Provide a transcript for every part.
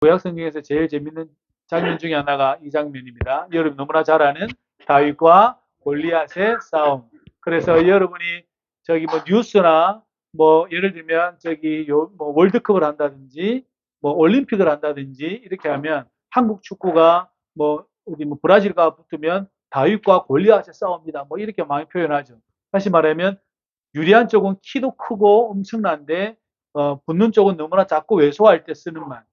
구약 성경에서 제일 재밌는 장면 중에 하나가 이 장면입니다. 여러분 너무나 잘 아는 다윗과 골리앗의 싸움. 그래서 여러분이 저기 뭐 뉴스나 뭐 예를 들면 저기 뭐 월드컵을 한다든지 뭐 올림픽을 한다든지 이렇게 하면 한국 축구가 뭐 어디 뭐 브라질과 붙으면 다윗과 골리앗의 싸움입니다. 뭐 이렇게 많이 표현하죠. 다시 말하면 유리한 쪽은 키도 크고 엄청난데 붙는 쪽은 너무나 작고 왜소할 때 쓰는 말.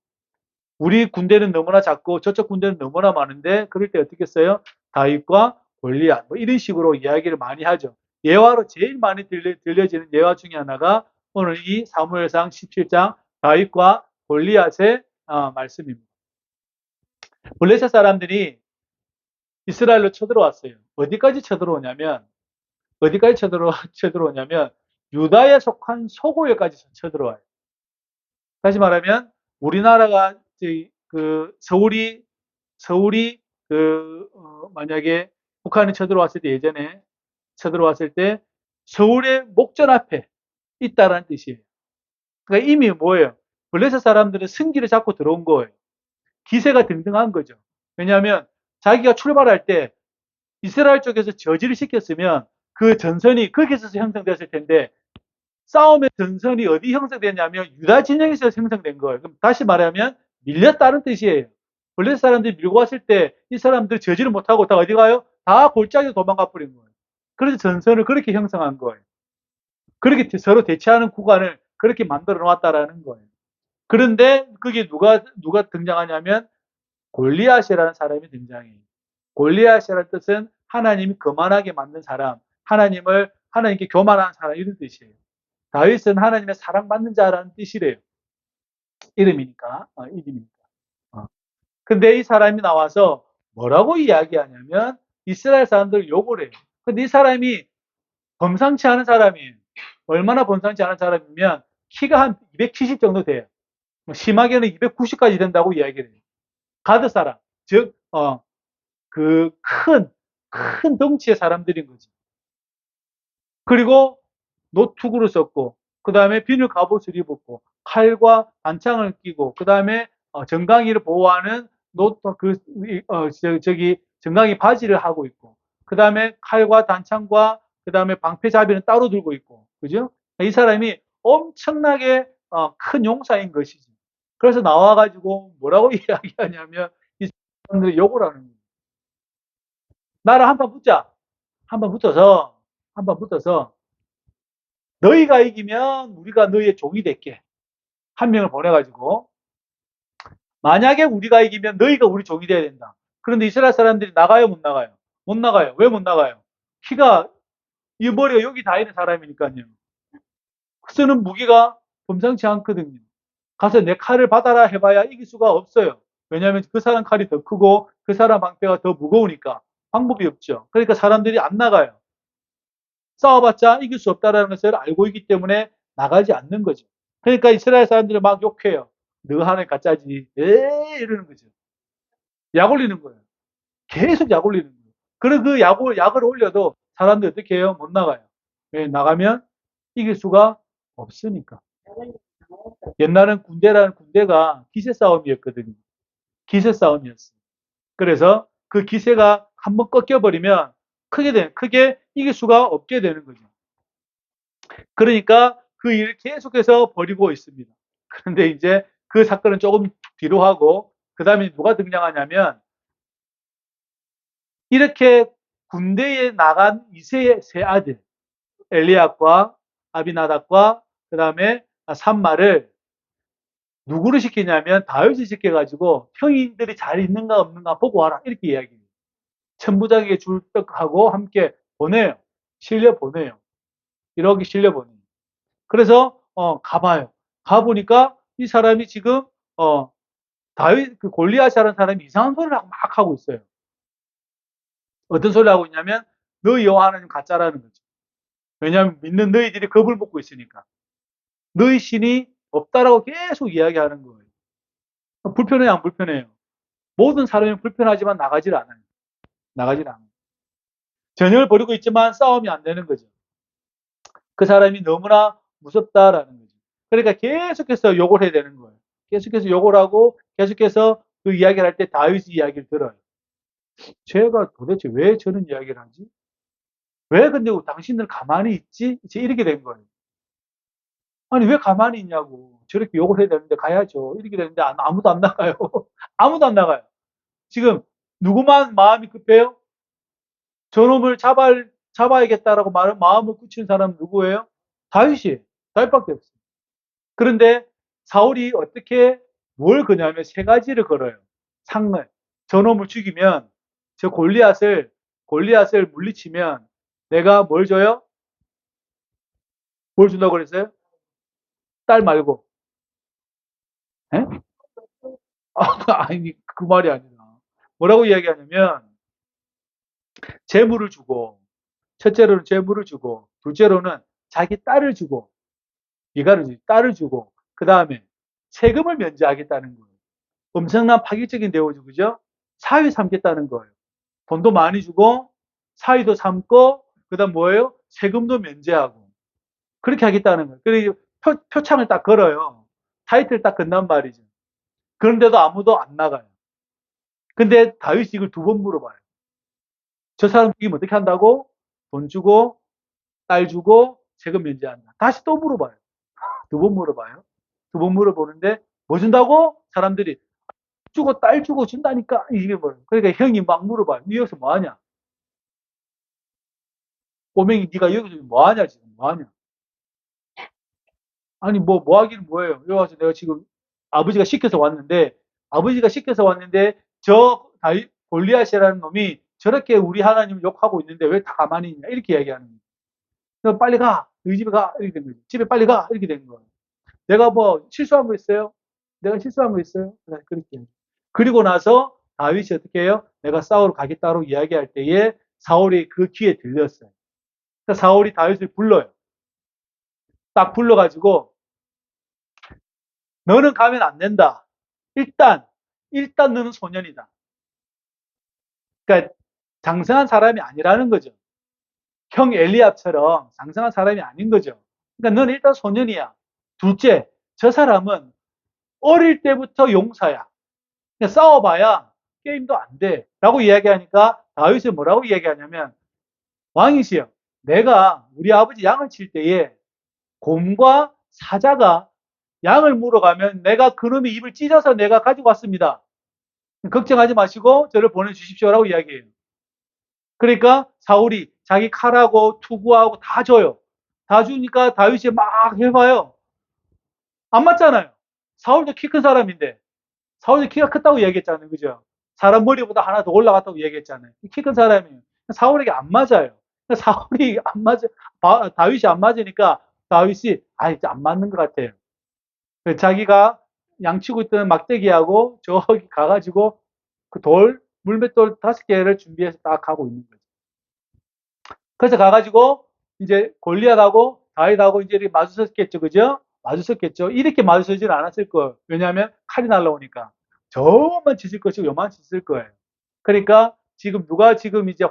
우리 군대는 너무나 작고 저쪽 군대는 너무나 많은데 그럴 때 어떻게 써요? 다윗과 골리앗 뭐 이런 식으로 이야기를 많이 하죠. 예화로 제일 많이 들려지는 예화 중에 하나가 오늘 이 사무엘상 17장 다윗과 골리앗의 말씀입니다. 블레셋 사람들이 이스라엘로 쳐들어왔어요. 어디까지 쳐들어오냐면 쳐들어오냐면 유다에 속한 소고에까지 쳐들어와요. 다시 말하면 우리나라가 그 서울이 만약에 북한이 쳐들어왔을 때 예전에 쳐들어왔을 때 서울의 목전 앞에 있다라는 뜻이에요. 그러니까 이미 뭐예요? 블레셋 사람들은 승기를 잡고 들어온 거예요. 기세가 등등한 거죠. 왜냐하면 자기가 출발할 때 이스라엘 쪽에서 저지를 시켰으면 그 전선이 거기서 형성됐을 텐데 싸움의 전선이 어디 형성됐냐면 유다 진영에서 형성된 거예요. 그럼 다시 말하면 밀렸다는 뜻이에요. 블레셋 사람들이 밀고 왔을 때 이 사람들 저지를 못하고 다 어디 가요? 다 골짜기로 도망가 버린 거예요. 그래서 전선을 그렇게 형성한 거예요. 그렇게 서로 대치하는 구간을 그렇게 만들어 놓았다라는 거예요. 그런데 그게 누가 등장하냐면 골리앗이라는 사람이 등장해요. 골리앗이라는 뜻은 하나님이 거만하게 만든 사람, 하나님께 교만한 사람 이런 뜻이에요. 다윗은 하나님의 사랑받는 자라는 뜻이래요. 이름이니까. 근데 이 사람이 나와서 뭐라고 이야기하냐면 이스라엘 사람들 욕을 해요. 근데 이 사람이 범상치 않은 사람이에요. 얼마나 범상치 않은 사람이면 키가 한 270 정도 돼요. 심하게는 290까지 된다고 이야기를 해요. 가드 사람. 즉, 그 큰 덩치의 사람들인 거지. 그리고 노투구를 썼고, 그 다음에 비늘 갑옷을 입었고, 칼과 단창을 끼고, 그 다음에 정강이를 보호하는 정강이 바지를 하고 있고, 그 다음에 칼과 단창과 그 다음에 방패잡이는 따로 들고 있고, 그죠? 이 사람이 엄청나게 큰 용사인 것이지. 그래서 나와가지고 뭐라고 이야기하냐면 이 사람들이 욕을 하는 거예요. 나랑 한판 붙어서 너희가 이기면 우리가 너희의 종이 될게. 한 명을 보내가지고 만약에 우리가 이기면 너희가 우리 종이 돼야 된다. 그런데 이스라엘 사람들이 나가요, 못 나가요? 못 나가요. 왜 못 나가요? 키가 이 머리가 여기 다 있는 사람이니까요. 쓰는 무기가 범상치 않거든요. 가서 내 칼을 받아라 해봐야 이길 수가 없어요. 왜냐하면 그 사람 칼이 더 크고 그 사람 방패가 더 무거우니까 방법이 없죠. 그러니까 사람들이 안 나가요. 싸워봤자 이길 수 없다는 것을 알고 있기 때문에 나가지 않는 거죠. 그러니까 이스라엘 사람들이 막 욕해요. 너 하나님 가짜지. 이러는 거죠. 약 올리는 거예요. 계속 약 올리는 거예요. 그리고 그 약을 올려도 사람들이 어떻게 해요? 못 나가요. 왜? 나가면 이길 수가 없으니까. 옛날엔 군대가 기세 싸움이었거든요. 기세 싸움이었어요. 그래서 그 기세가 한번 꺾여버리면 크게 이길 수가 없게 되는 거죠. 그러니까 그 일을 계속해서 벌이고 있습니다. 그런데 이제 그 사건은 조금 뒤로 하고 그 다음에 누가 등장하냐면 이렇게 군대에 나간 이세의 세 아들 엘리압과 아비나답과 그 다음에 삼마를 누구를 시키냐면 다윗을 시켜가지고 형인들이 잘 있는가 없는가 보고 와라 이렇게 이야기해요. 천부장에게 줄떡하고 함께 보내요. 실려 보내요. 이렇게 실려 보내요. 그래서 가봐요. 가보니까 이 사람이 지금 다윗 그 골리앗이라는 사람이 이상한 소리를 막 하고 있어요. 어떤 소리를 하고 있냐면 너희 여호와 하나님 가짜라는 거죠. 왜냐하면 믿는 너희들이 겁을 먹고 있으니까. 너희 신이 없다라고 계속 이야기하는 거예요. 불편해요, 안 불편해요? 모든 사람이 불편하지만 나가질 않아요. 나가질 않아요. 전쟁을 벌이고 있지만 싸움이 안 되는 거죠. 그 사람이 너무나 무섭다라는 거죠. 그러니까 계속해서 욕을 해야 되는 거예요. 계속해서 욕을 하고 계속해서 그 이야기를 할 때 다윗의 이야기를 들어요. 제가 도대체 왜 저런 이야기를 하지? 왜 근데 당신들 가만히 있지? 이제 이렇게 된 거예요. 아니 왜 가만히 있냐고. 저렇게 욕을 해야 되는데 가야죠. 이렇게 되는데 아무도 안 나가요. 아무도 안 나가요. 지금 누구만 마음이 급해요? 저놈을 잡아야겠다라고 마음을 굳히는 사람은 누구예요? 다윗이. 다윗밖에 없어요. 그런데 사울이 어떻게 뭘 거냐면 세 가지를 걸어요. 상을. 저놈을 죽이면 저 골리앗을 물리치면 내가 뭘 줘요? 뭘 준다고 그랬어요? 딸 말고. 에? 아니 그 말이 아니라 뭐라고 이야기하냐면 재물을 주고 첫째로는 재물을 주고 둘째로는 자기 딸을 주고 이가를 딸을 주고 그 다음에 세금을 면제하겠다는 거예요. 엄청난 파격적인 대우죠, 그죠? 사위 삼겠다는 거예요. 돈도 많이 주고 사위도 삼고 그다음 뭐예요? 세금도 면제하고 그렇게 하겠다는 거예요. 그리고 표창을 딱 걸어요. 타이틀 딱 건단 말이죠. 그런데도 아무도 안 나가요. 근데 다윗이 이걸 두 번 물어봐요. 저 사람 죽이면 어떻게 한다고? 돈 주고 딸 주고 세금 면제한다. 다시 또 물어봐요. 두 번 물어봐요. 두 번 물어보는데 뭐 준다고? 사람들이 주고 딸 주고 준다니까 이게 뭐예요? 그러니까 형이 막 물어봐요. 니 여기서 뭐 하냐? 꼬맹이 네가 여기서 뭐 하냐 지금 뭐 하냐? 아니 뭐 하기는 뭐예요? 여기 와서 내가 지금 아버지가 시켜서 왔는데 저 골리앗이라는 놈이 저렇게 우리 하나님을 욕하고 있는데 왜 다 가만히 있냐 이렇게 이야기하는 거예요. 그럼 빨리 가. 너희 집에 가. 이렇게 된 거죠. 집에 빨리 가. 이렇게 된 거예요. 내가 뭐 실수한 거 있어요? 내가 실수한 거 있어요? 그렇게. 그리고 나서 다윗이 어떻게 해요? 내가 싸우러 가겠다고 이야기할 때에 사울이 그 귀에 들렸어요. 그러니까 사울이 다윗을 불러요. 딱 불러가지고 너는 가면 안 된다. 일단 너는 소년이다. 그러니까 장성한 사람이 아니라는 거죠. 형 엘리압처럼 장성한 사람이 아닌 거죠. 그러니까 너는 일단 소년이야. 둘째, 저 사람은 어릴 때부터 용사야. 그냥 싸워봐야 게임도 안 돼. 라고 이야기하니까 다윗이 뭐라고 이야기하냐면 왕이시여, 내가 우리 아버지 양을 칠 때에 곰과 사자가 양을 물어가면 내가 그놈의 입을 찢어서 내가 가지고 왔습니다. 걱정하지 마시고 저를 보내주십시오라고 이야기해요. 그러니까 사울이 자기 칼하고 투구하고 다 줘요. 다 주니까 다윗이 막 해봐요. 안 맞잖아요. 사울도 키 큰 사람인데. 사울이 키가 컸다고 얘기했잖아요. 그죠? 사람 머리보다 하나 더 올라갔다고 얘기했잖아요. 키 큰 사람이에요. 사울에게 안 맞아요. 사울이 안 맞아, 다윗이 안 맞으니까 다윗이 이제 안 맞는 것 같아요. 자기가 양치고 있던 막대기하고 저기 가가지고 그 물맷돌 5개를 준비해서 딱 가고 있는 거죠. 그래서 가가지고 이제 골리앗하고 다윗하고 이제 이렇게 마주섰겠죠, 그죠? 마주섰겠죠. 이렇게 마주서지는 않았을 거예요. 왜냐하면 칼이 날라오니까 저만 치실 것이고 요만치 있을 거예요. 그러니까 지금 누가 지금 이제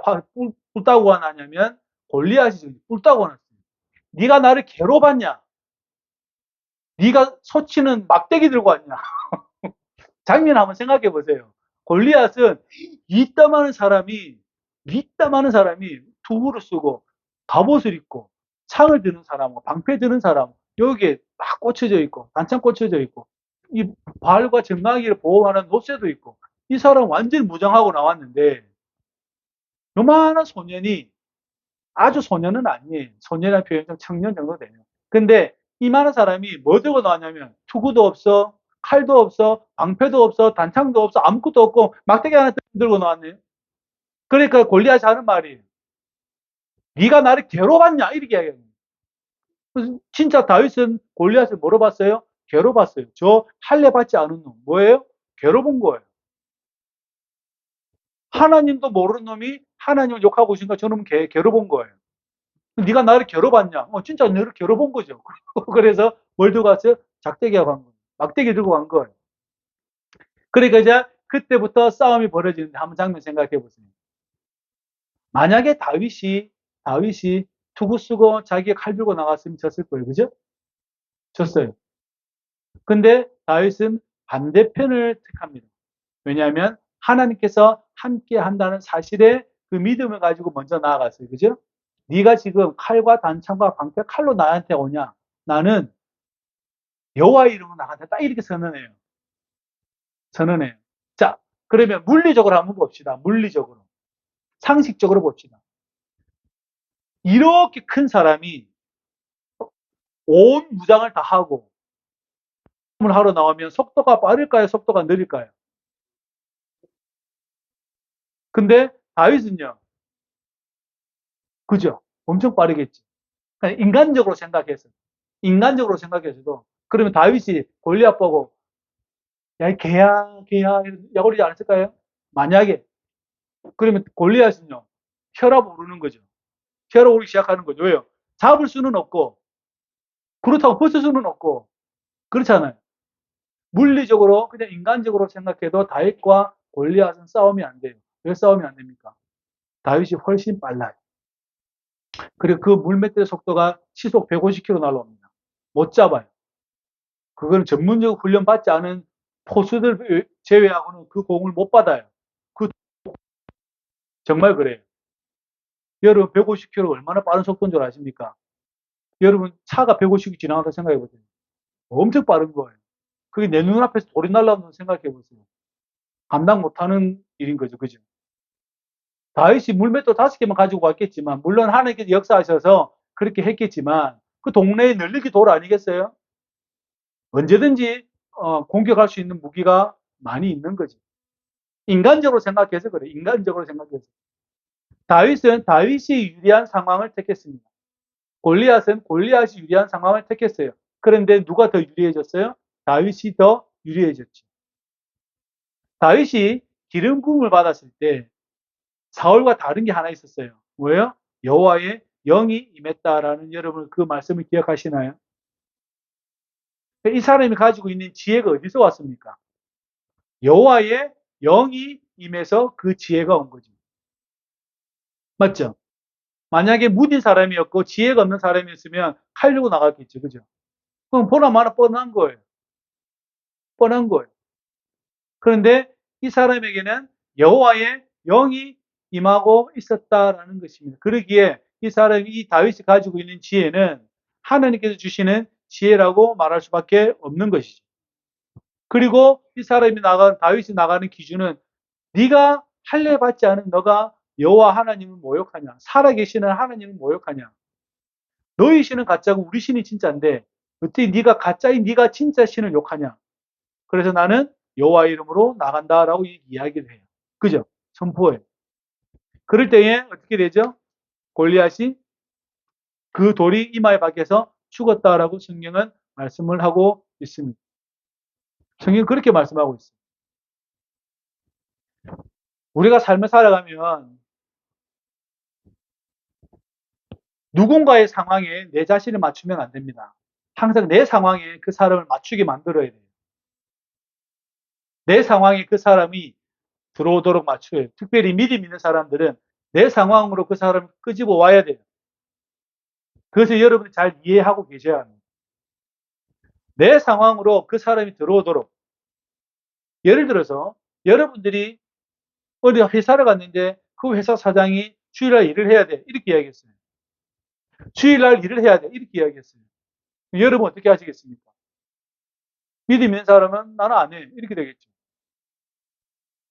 뿔따고 화나냐면 골리앗이 지금 뿔따고 화났어요. 네가 나를 괴롭았냐? 네가 소치는 막대기 들고 왔냐? 장면 한번 생각해 보세요. 골리앗은 이따 많은 사람이 투구를 쓰고 갑옷을 입고 창을 드는 사람하고 방패 드는 사람 여기에 막 꽂혀져 있고 단창 꽂혀져 있고 이 발과 정강이를 보호하는 노쇠도 있고 이 사람 완전히 무장하고 나왔는데 요만한 소년이 아주 소년은 아니에요. 소년이라는 표현이 좀 청년 정도 돼요. 근데 이 많은 사람이 뭐 들고 나왔냐면 투구도 없어, 칼도 없어, 방패도 없어, 단창도 없어, 아무것도 없고 막대기 하나 들고 나왔네요. 그러니까 골리앗이 하는 말이 네가 나를 괴롭았냐 이렇게 이야기해요. 진짜 다윗은 골리앗을 뭐로 봤어요? 괴로 봤어요. 저 할례 받지 않은 놈 뭐예요? 괴로 본 거예요. 하나님도 모르는 놈이 하나님을 욕하고 있으니까 저놈은 괴로 본 거예요. 네가 나를 괴롭았냐? 진짜 너를 괴롭은 거죠. 그래서 뭘 들고 왔어요? 작대기하고 간 거예요. 막대기 들고 간 거예요. 그러니까 이제 그때부터 싸움이 벌어지는데 한번 장면 생각해 보세요. 만약에 다윗이 투구 쓰고 자기가 칼 들고 나갔으면 졌을 거예요. 그죠? 졌어요. 근데 다윗은 반대편을 택합니다. 왜냐하면 하나님께서 함께 한다는 사실에 그 믿음을 가지고 먼저 나아갔어요. 그죠? 네가 지금 칼과 단창과 방패 칼로 나한테 오냐? 나는 여호와의 이름으로 나한테 딱 이렇게 선언해요. 선언해요. 자, 그러면 물리적으로 한번 봅시다. 물리적으로. 상식적으로 봅시다. 이렇게 큰 사람이 온 무장을 다 하고 을 하러 나오면 속도가 빠를까요? 속도가 느릴까요? 근데 다윗은요. 그죠? 엄청 빠르겠지. 그러니까 인간적으로 생각해서도 그러면 다윗이 골리앗 보고 야, 이 개야, 개야, 야구리지 않았을까요? 만약에 그러면 골리앗은요. 혈압 오르는 거죠. 혈압 오르기 시작하는 거죠. 왜요? 잡을 수는 없고 그렇다고 벗을 수는 없고 그렇잖아요. 물리적으로 그냥 인간적으로 생각해도 다윗과 골리앗은 싸움이 안 돼요. 왜 싸움이 안 됩니까? 다윗이 훨씬 빨라요. 그리고 그 물맷대 속도가 시속 150km 날라옵니다. 못 잡아요. 그거는 전문적 훈련 받지 않은 포수들 제외하고는 그 공을 못 받아요. 그 정말 그래요. 여러분 150km 얼마나 빠른 속도인 줄 아십니까? 여러분 차가 150km 지나가다 생각해 보세요. 엄청 빠른 거예요. 그게 내 눈앞에서 돌이 날라오는 생각해 보세요. 감당 못하는 일인 거죠. 그죠? 다윗이 물맷도 5개만 가지고 왔겠지만 물론 하나님께서 역사하셔서 그렇게 했겠지만 그 동네에 널리기 돌 아니겠어요? 언제든지 공격할 수 있는 무기가 많이 있는 거지. 인간적으로 생각해서 그래. 인간적으로 생각해서. 다윗은 다윗이 유리한 상황을 택했습니다. 골리앗은 골리앗이 유리한 상황을 택했어요. 그런데 누가 더 유리해졌어요? 다윗이 더 유리해졌죠. 다윗이 기름 부음을 받았을 때 사울과 다른 게 하나 있었어요. 뭐예요? 여호와의 영이 임했다라는 여러분 그 말씀을 기억하시나요? 이 사람이 가지고 있는 지혜가 어디서 왔습니까? 여호와의 영이 임해서 그 지혜가 온 거죠. 맞죠? 만약에 무딘 사람이었고 지혜가 없는 사람이었으면 칼 들고 나갔겠죠. 그죠? 그럼 보나마나 뻔한 거예요. 뻔한 거예요. 그런데 이 사람에게는 여호와의 영이 임하고 있었다라는 것입니다. 그러기에 이 사람이 이 다윗이 가지고 있는 지혜는 하나님께서 주시는 지혜라고 말할 수밖에 없는 것이죠. 그리고 이 사람이 다윗이 나가는 기준은 네가 할례 받지 않은 너가 여호와 하나님을 모욕하냐? 살아계시는 하나님을 모욕하냐? 너희 신은 가짜고 우리 신이 진짜인데 어떻게 네가 가짜인 네가 진짜 신을 욕하냐? 그래서 나는 여호와 이름으로 나간다라고 이야기를 해요. 그죠? 선포해요. 그럴 때에 어떻게 되죠? 골리앗이 그 돌이 이마에 박혀서 죽었다라고 성경은 말씀을 하고 있습니다. 성경은 그렇게 말씀하고 있어요. 우리가 삶을 살아가면 누군가의 상황에 내 자신을 맞추면 안 됩니다. 항상 내 상황에 그 사람을 맞추게 만들어야 돼요. 내 상황에 그 사람이 들어오도록 맞춰요. 특별히 믿음 있는 사람들은 내 상황으로 그 사람을 끄집어 와야 돼요. 그것을 여러분이 잘 이해하고 계셔야 합니다. 내 상황으로 그 사람이 들어오도록. 예를 들어서 여러분들이 어디 회사를 갔는데 그 회사 사장이 주일날 일을 해야 돼. 이렇게 이야기했어요. 주일날 일을 해야 돼. 이렇게 이야기했어요. 여러분 어떻게 하시겠습니까? 믿음 있는 사람은 나는 안 해. 이렇게 되겠죠.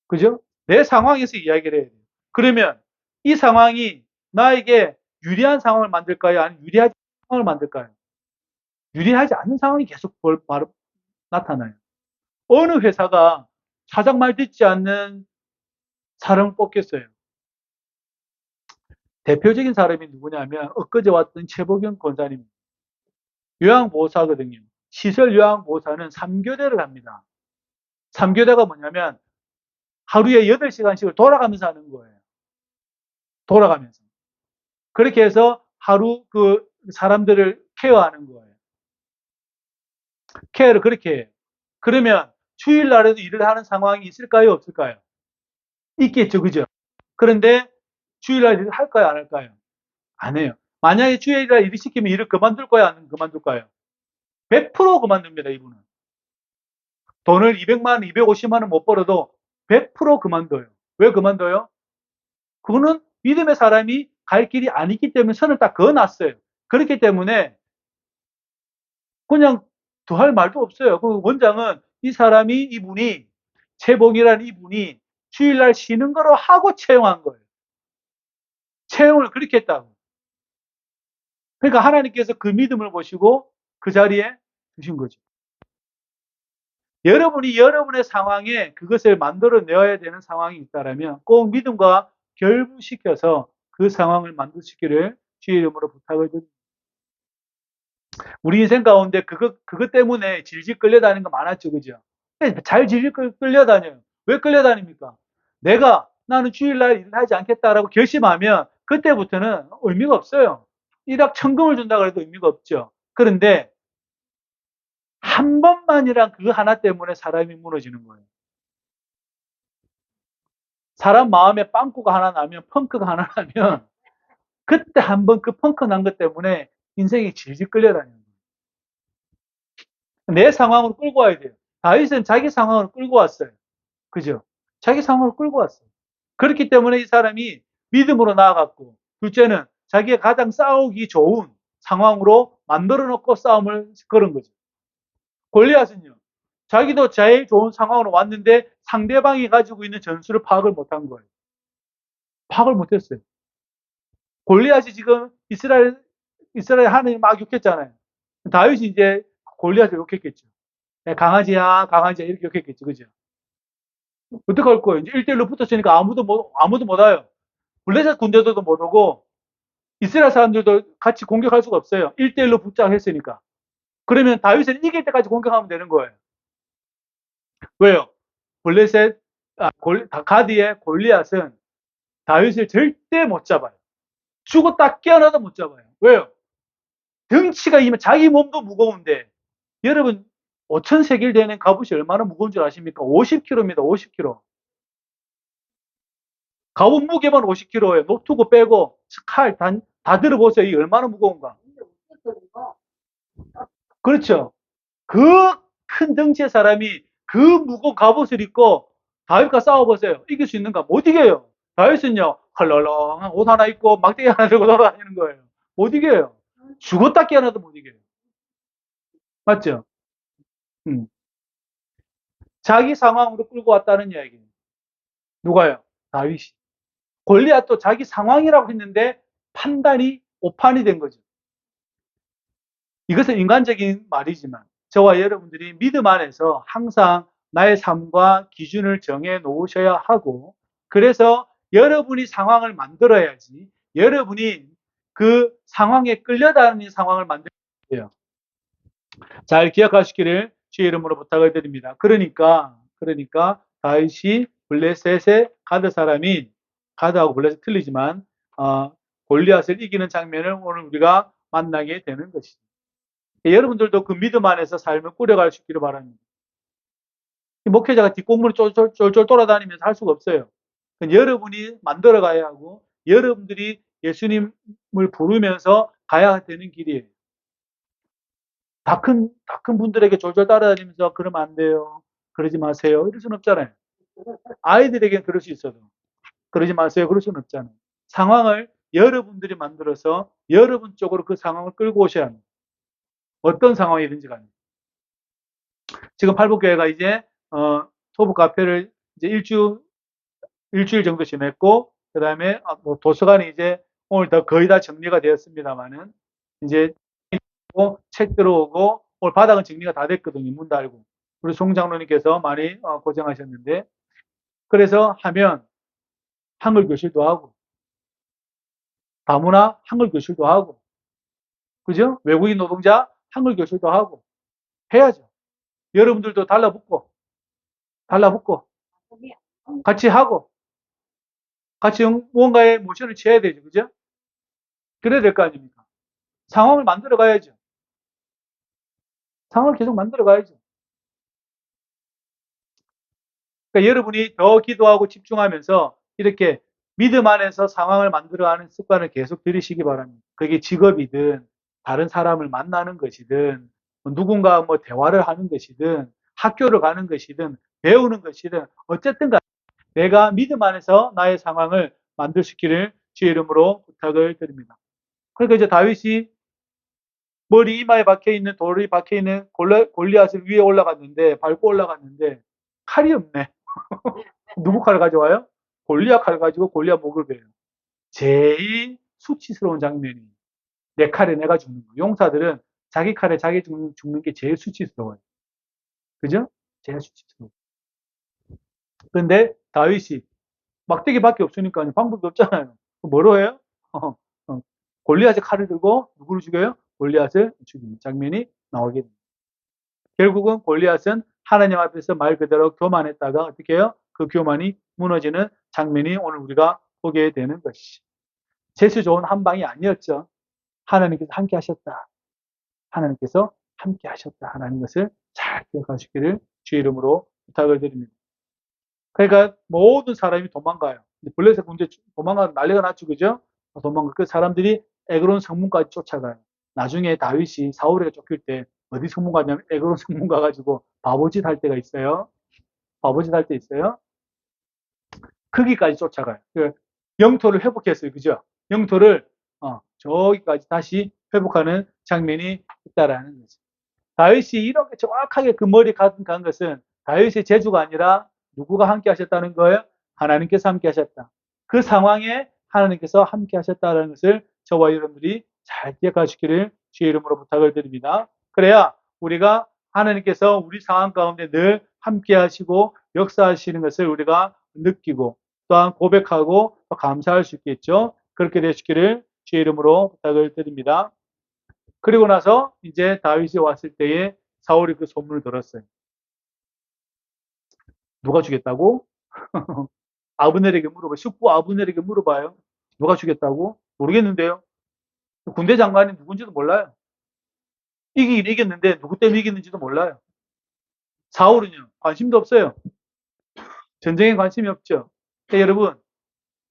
그죠? 내 상황에서 이야기를 해야 돼요. 그러면 이 상황이 나에게 유리한 상황을 만들까요? 아니면 유리하지 않은 상황을 만들까요? 유리하지 않은 상황이 계속 바로 나타나요. 어느 회사가 사장 말 듣지 않는 사람을 뽑겠어요. 대표적인 사람이 누구냐면 엊그제 왔던 최복영 권사님. 요양보호사거든요. 시설 요양보호사는 3교대를 합니다. 3교대가 뭐냐면 하루에 8시간씩을 돌아가면서 하는 거예요. 돌아가면서. 그렇게 해서 하루 그 사람들을 케어하는 거예요. 케어를 그렇게 해요. 그러면 주일날에도 일을 하는 상황이 있을까요? 없을까요? 있겠죠. 그죠? 그런데 주일날 일을 할까요? 안 할까요? 안 해요. 만약에 주일날 일을 시키면 일을 그만둘 거야? 안 그만둘까요? 100% 그만둡니다. 이분은. 돈을 200만 원, 250만 원 못 벌어도 100% 그만둬요. 왜 그만둬요? 그거는 믿음의 사람이 갈 길이 아니기 때문에 선을 딱 그어놨어요. 그렇기 때문에 그냥 더 할 말도 없어요. 그 원장은 이분이, 최봉이라는 이분이 주일날 쉬는 거로 하고 채용한 거예요. 채용을 그렇게 했다고. 그러니까 하나님께서 그 믿음을 보시고 그 자리에 두신 거죠. 여러분이 여러분의 상황에 그것을 만들어내야 되는 상황이 있다면 꼭 믿음과 결부시켜서 그 상황을 만드시기를 주의 이름으로 부탁을 드립니다. 우리 인생 가운데 그것 때문에 질질 끌려다니는 거 많았죠. 그죠? 잘 질질 끌려다녀요. 왜 끌려다닙니까? 나는 주일날 일을 하지 않겠다라고 결심하면 그때부터는 의미가 없어요. 일확천금을 준다 그래도 의미가 없죠. 그런데 한 번만이란 그 하나 때문에 사람이 무너지는 거예요. 사람 마음에 빵꾸가 하나 나면, 펑크가 하나 나면 그때 한 번 그 펑크 난 것 때문에 인생이 질질 끌려다니는 거예요. 내 상황으로 끌고 와야 돼요. 다윗은 자기 상황으로 끌고 왔어요. 그죠? 자기 상황을 끌고 왔어요. 그렇기 때문에 이 사람이 믿음으로 나아갔고, 둘째는 자기가 가장 싸우기 좋은 상황으로 만들어 놓고 싸움을 걸은 거죠. 골리앗은요, 자기도 제일 좋은 상황으로 왔는데 상대방이 가지고 있는 전술을 파악을 못한 거예요. 파악을 못했어요. 골리앗이 지금 이스라엘 하나님 막 욕했잖아요. 다윗이 이제 골리앗을 욕했겠죠. 강아지야, 강아지야, 이렇게 욕했겠죠. 그죠? 어떡할 거예요? 이제 1대1로 붙었으니까 아무도 못 와요. 블레셋 군대들도 못 오고, 이스라엘 사람들도 같이 공격할 수가 없어요. 1대1로 붙잡았으니까. 그러면 다윗은 이길 때까지 공격하면 되는 거예요. 왜요? 블레셋, 가디의 골리앗은 다윗을 절대 못 잡아요. 죽었다 깨어나도 못 잡아요. 왜요? 덩치가 이면 자기 몸도 무거운데, 여러분, 5천 세겔 되는 갑옷이 얼마나 무거운 줄 아십니까? 50kg입니다. 50kg. 갑옷 무게만 50kg예요. 노트고 빼고 칼 다 들어보세요. 이게 얼마나 무거운가. 그렇죠. 그 큰 덩치의 사람이 그 무거운 갑옷을 입고 다윗과 싸워보세요. 이길 수 있는가? 못 이겨요. 다윗은요, 헐렁헐렁한 옷 하나 입고 막대기 하나 들고 돌아다니는 거예요. 못 이겨요. 죽었다 깨어나도 못 이겨요. 맞죠? 음. 자기 상황으로 끌고 왔다는 이야기예요. 누가요? 다윗이. 골리앗도 자기 상황이라고 했는데 판단이 오판이 된 거죠. 이것은 인간적인 말이지만 저와 여러분들이 믿음 안에서 항상 나의 삶과 기준을 정해 놓으셔야 하고, 그래서 여러분이 상황을 만들어야지 여러분이 그 상황에 끌려다니는 상황을 만들어야 돼요. 잘 기억하시기를 주의 이름으로 부탁을 드립니다. 그러니까 다윗이 블레셋의 가드 사람인, 가드하고 블레셋 틀리지만 골리앗을 이기는 장면을 오늘 우리가 만나게 되는 것이죠. 여러분들도 그 믿음 안에서 삶을 꾸려갈 수 있기를 바랍니다. 목회자가 뒷공문을 쫄쫄 돌아다니면서 할 수가 없어요. 여러분이 만들어 가야 하고 여러분들이 예수님을 부르면서 가야 되는 길이에요. 다 큰 분들에게 졸졸 따라다니면서 그러면 안 돼요. 그러지 마세요. 이럴 수는 없잖아요. 아이들에게는 그럴 수 있어도 그러지 마세요. 그럴 수는 없잖아요. 상황을 여러분들이 만들어서 여러분 쪽으로 그 상황을 끌고 오셔야 합니다. 어떤 상황이든지 간에. 지금 팔복교회가 이제 토부 카페를 이제 일주일 정도 지냈고, 그다음에 뭐 도서관이 이제 오늘 거의 다 정리가 되었습니다만은 이제 책 들어오고 오늘 바닥은 정리가 다 됐거든요. 문 달고. 우리 송 장로님께서 많이 고생하셨는데, 그래서 하면 한글 교실도 하고 다문화 한글 교실도 하고, 그죠? 외국인 노동자 한글 교실도 하고 해야죠. 여러분들도 달라붙고 같이 하고 같이 무언가에 모션을 취해야 되죠. 그죠? 그래야 될 거 아닙니까? 상황을 만들어 가야죠. 상황을 계속 만들어 가야죠. 그러니까 여러분이 더 기도하고 집중하면서 이렇게 믿음 안에서 상황을 만들어가는 습관을 계속 들이시기 바랍니다. 그게 직업이든 다른 사람을 만나는 것이든 누군가 뭐 대화를 하는 것이든 학교를 가는 것이든 배우는 것이든 어쨌든 간에 내가 믿음 안에서 나의 상황을 만들 수 있기를 주의 이름으로 부탁을 드립니다. 그러니까 이제 다윗이 머리 이마에 박혀있는 돌이 박혀있는 골리앗을 위에 올라갔는데 밟고 올라갔는데 칼이 없네. 누구 칼을 가져와요? 골리앗 칼을 가지고 골리앗 목을 베요. 제일 수치스러운 장면이 내 칼에 내가 죽는 거. 용사들은 자기 칼에 자기 죽는 게 제일 수치스러워요. 그죠? 제일 수치스러워. 근데 다윗이 막대기밖에 없으니까 방법이 없잖아요. 뭐로 해요? 골리앗의 칼을 들고 누구를 죽여요? 골리앗을 죽이는 장면이 나오게 됩니다. 결국은 골리앗은 하나님 앞에서 말 그대로 교만했다가 어떻게 해요? 그 교만이 무너지는 장면이 오늘 우리가 보게 되는 것이죠. 재수 좋은 한 방이 아니었죠. 하나님께서 함께 하셨다. 하나님께서 함께 하셨다. 하나님 것을 잘 기억하시기를 주의 이름으로 부탁을 드립니다. 그러니까 모든 사람이 도망가요. 블레셋 군대 도망가 난리가 났죠, 그죠? 도망가. 그 사람들이 에그론 성문까지 쫓아가요. 나중에 다윗이 사울에게 쫓길 때 어디 성문 가냐면 에그론 성문 가가지고 바보짓 할 때가 있어요. 바보짓 할 때 있어요. 거기까지 쫓아가요. 그 영토를 회복했어요, 그죠? 영토를 저기까지 다시 회복하는 장면이 있다라는 거죠. 다윗이 이렇게 정확하게 그 머리 간 것은 다윗의 재주가 아니라 누구가 함께 하셨다는 거예요? 하나님께서 함께 하셨다. 그 상황에 하나님께서 함께 하셨다는 것을 저와 여러분들이 잘 기억하시기를 주의 이름으로 부탁을 드립니다. 그래야 우리가 하나님께서 우리 상황 가운데 늘 함께 하시고 역사하시는 것을 우리가 느끼고 또한 고백하고 또 감사할 수 있겠죠. 그렇게 되시기를 주의 이름으로 부탁을 드립니다. 그리고 나서 이제 다윗이 왔을 때에 사울이 그 소문을 들었어요. 누가 주겠다고? 아브넬에게 물어봐요. 숙부 아브넬에게 물어봐요. 누가 주겠다고? 모르겠는데요. 군대 장관이 누군지도 몰라요. 이기긴 이겼는데 누구 때문에 이겼는지도 몰라요. 사울은요. 관심도 없어요. 전쟁에 관심이 없죠. 그러니까 여러분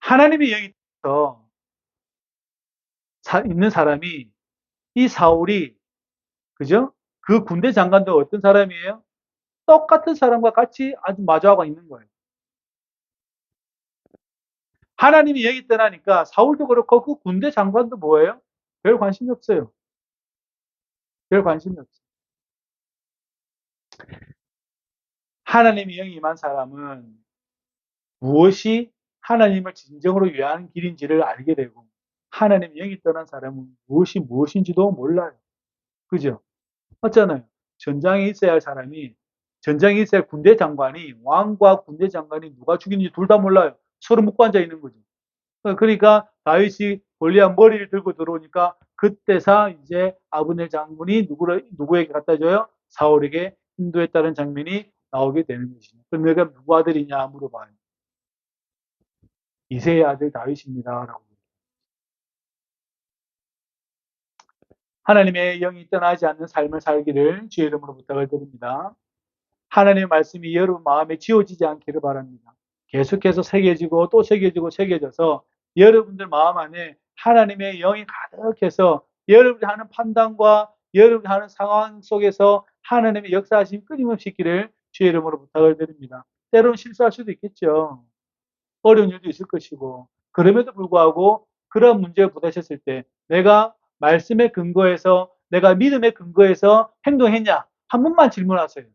하나님의 영이 있는 사람이 이 사울이 그죠? 그 군대 장관도 어떤 사람이에요? 똑같은 사람과 같이 아주 마주하고 있는 거예요. 하나님이 여기 떠나니까 사울도 그렇고 그 군대 장관도 뭐예요? 별 관심이 없어요. 별 관심이 없어요. 하나님이 영이 임한 사람은 무엇이 하나님을 진정으로 위하는 길인지를 알게 되고 하나님의 영이 떠난 사람은 무엇이 무엇인지도 몰라요. 그죠? 맞잖아요. 전장에 있어야 할 사람이 전장에 있어야 할 군대 장관이 왕과 군대 장관이 누가 죽이는지 둘 다 몰라요. 서로 묶고 앉아 있는 거죠. 그러니까 다윗이 골리앗 머리를 들고 들어오니까 그때서 이제 아브넬 장군이 누구에게 갖다 줘요? 사울에게 인도했다는 장면이 나오게 되는 것이죠. 그럼 내가 누구 아들이냐 물어봐요. 이새의 아들 다윗입니다라고. 하나님의 영이 떠나지 않는 삶을 살기를 주의 이름으로 부탁을 드립니다. 하나님의 말씀이 여러분 마음에 지워지지 않기를 바랍니다. 계속해서 새겨지고 또 새겨지고 새겨져서 여러분들 마음 안에 하나님의 영이 가득해서 여러분이 하는 판단과 여러분이 하는 상황 속에서 하나님의 역사하심이 끊임없이 있기를 주의 이름으로 부탁을 드립니다. 때로는 실수할 수도 있겠죠. 어려운 일도 있을 것이고 그럼에도 불구하고 그런 문제에 부딪혔을 때 내가 말씀의 근거에서 내가 믿음의 근거에서 행동했냐 한 번만 질문하세요.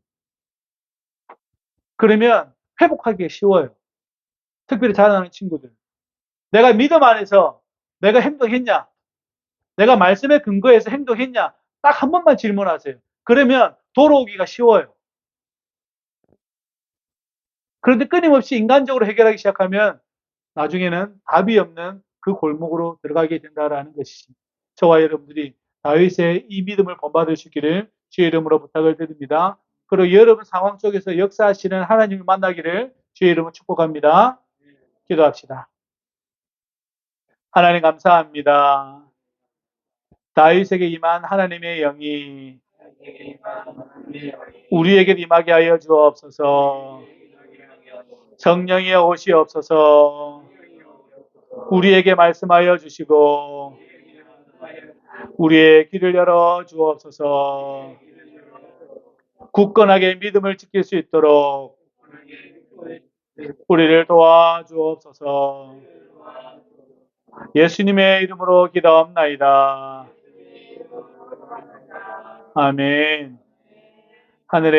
그러면 회복하기 쉬워요. 특별히 자라나는 친구들. 내가 믿음 안에서 내가 행동했냐? 내가 말씀의 근거에서 행동했냐? 딱 한 번만 질문하세요. 그러면 돌아오기가 쉬워요. 그런데 끊임없이 인간적으로 해결하기 시작하면 나중에는 답이 없는 그 골목으로 들어가게 된다라는 것이지. 저와 여러분들이 다윗의 이 믿음을 본받을 수 있기를 주의 이름으로 부탁을 드립니다. 그리고 여러분 상황 속에서 역사하시는 하나님을 만나기를 주의 이름으로 축복합니다. 기도합시다. 하나님 감사합니다. 다윗에게 임한 하나님의 영이 우리에게 임하게 하여 주옵소서. 성령의 오시옵소서. 우리에게 말씀하여 주시고 우리의 귀를 열어 주옵소서. 굳건하게 믿음을 지킬 수 있도록 우리를 도와주옵소서. 예수님의 이름으로 기도합나이다. 아멘. 하늘에